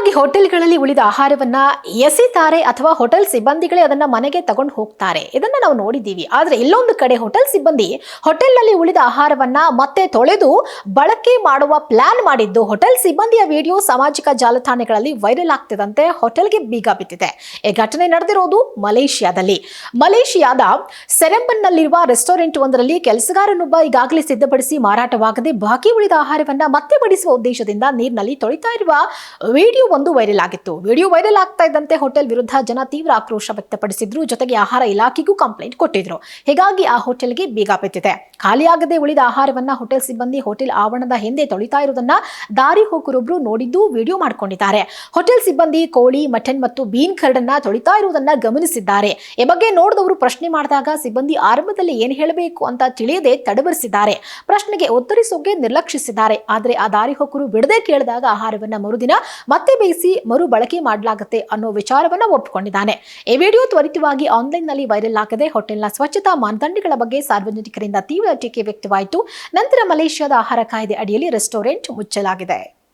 ಹೇಗಾಗಿ ಹೋಟೆಲ್ಗಳಲ್ಲಿ ಉಳಿದ ಆಹಾರವನ್ನ ಎಸಿತಾರೆ ಅಥವಾ ಹೋಟೆಲ್ ಸಿಬ್ಬಂದಿಗಳೇ ಅದನ್ನ ಮನೆಗೆ ತಗೊಂಡು ಹೋಗ್ತಾರೆ. ಇದನ್ನ ನಾವು ನೋಡಿದ್ದೀವಿ. ಆದ್ರೆ ಇಲ್ಲೊಂದು ಕಡೆ ಹೋಟೆಲ್ ಸಿಬ್ಬಂದಿ ಹೋಟೆಲ್ನಲ್ಲಿ ಉಳಿದ ಆಹಾರವನ್ನ ಮತ್ತೆ ತೊಳೆದು ಬಳಕೆ ಮಾಡುವ ಪ್ಲಾನ್ ಮಾಡಿದ್ದು ಹೋಟೆಲ್ ಸಿಬ್ಬಂದಿಯ ವಿಡಿಯೋ ಸಾಮಾಜಿಕ ಜಾಲತಾಣಗಳಲ್ಲಿ ವೈರಲ್ ಆಗ್ತಿದಂತೆ ಹೋಟೆಲ್ಗೆ ಬೀಗ ಬಿದ್ದಿದೆ. ಈ ಘಟನೆ ನಡೆದಿರೋದು ಮಲೇಷಿಯಾದಲ್ಲಿ. ಮಲೇಷಿಯಾದ ಸೆರೆಂಬನ್ನಲ್ಲಿರುವ ರೆಸ್ಟೋರೆಂಟ್ ಒಂದರಲ್ಲಿ ಕೆಲಸಗಾರನೊಬ್ಬ ಈಗಾಗಲೇ ಸಿದ್ಧಪಡಿಸಿ ಮಾರಾಟವಾಗದೆ ಬಾಕಿ ಉಳಿದ ಆಹಾರವನ್ನ ಮತ್ತೆ ಬಡಿಸುವ ಉದ್ದೇಶದಿಂದ ನೀರಿನಲ್ಲಿ ತೊಳಿತಾ ಇರುವ ವಿಡಿಯೋ ಒಂದು ವೈರಲ್ ಆಗಿತ್ತು. ವಿಡಿಯೋ ವೈರಲ್ ಆಗ್ತಾ ಇದ್ದಂತೆ ಹೋಟೆಲ್ ವಿರುದ್ಧ ಜನ ತೀವ್ರ ಆಕ್ರೋಶ ವ್ಯಕ್ತಪಡಿಸಿದ್ರು. ಜೊತೆಗೆ ಆಹಾರ ಇಲಾಖೆಗೂ ಕಂಪ್ಲೇಂಟ್ ಕೊಟ್ಟಿದ್ರು. ಹೀಗಾಗಿ ಆ ಹೋಟೆಲ್ಗೆ ಬೀಗ ಬಿದ್ದಿದೆ. ಖಾಲಿಯಾಗದೆ ಉಳಿದ ಆಹಾರವನ್ನ ಹೋಟೆಲ್ ಸಿಬ್ಬಂದಿ ಹೋಟೆಲ್ ಆವರಣದ ಹಿಂದೆ ತೊಳಿತಾ ಇರುವುದನ್ನ ದಾರಿ ಹೋಗರೊಬ್ರು ನೋಡಿದ್ದು ವಿಡಿಯೋ ಮಾಡಿಕೊಂಡಿದ್ದಾರೆ. ಹೋಟೆಲ್ ಸಿಬ್ಬಂದಿ ಕೋಳಿ, ಮಟನ್ ಮತ್ತು ಬೀನ್ ಕರ್ಡನ್ನ ತೊಳಿತಾ ಇರುವುದನ್ನ ಗಮನಿಸಿದ್ದಾರೆ. ಈ ಬಗ್ಗೆ ನೋಡಿದವರು ಪ್ರಶ್ನೆ ಮಾಡಿದಾಗ ಸಿಬ್ಬಂದಿ ಆರಂಭದಲ್ಲಿ ಏನು ಹೇಳಬೇಕು ಅಂತ ತಿಳಿಯದೆ ತಡಬರಿಸಿದ್ದಾರೆ. ಪ್ರಶ್ನೆಗೆ ಉತ್ತರಿಸೋಕೆ ನಿರ್ಲಕ್ಷಿಸಿದ್ದಾರೆ. ಆದರೆ ಆ ದಾರಿ ಹೋಗರು ಬಿಡದೆ ಕೇಳಿದಾಗ ಆಹಾರವನ್ನ ಮರುದಿನ ಮತ್ತೆ ಬೇಯಿಸಿ ಮರು ಬಳಕೆ ಮಾಡಲಾಗುತ್ತೆ ಅನ್ನೋ ವಿಚಾರವನ್ನ ಒಪ್ಪಿಕೊಂಡಿದ್ದಾನೆ. ಈ ವಿಡಿಯೋ ತ್ವರಿತವಾಗಿ ಆನ್ಲೈನ್ ನಲ್ಲಿ ವೈರಲ್ ಆಗಿದೆ. ಹೋಟೆಲ್ನ ಸ್ವಚ್ಛತಾ ಮಾನದಂಡಗಳ ಬಗ್ಗೆ ಸಾರ್ವಜನಿಕರಿಂದ ತೀವ್ರ ಟೀಕೆ ವ್ಯಕ್ತವಾಯಿತು. ನಂತರ ಮಲೇಷ್ಯಾದ ಆಹಾರ ಕಾಯ್ದೆ ಅಡಿಯಲ್ಲಿ ರೆಸ್ಟೋರೆಂಟ್ ಮುಚ್ಚಲಾಗಿದೆ.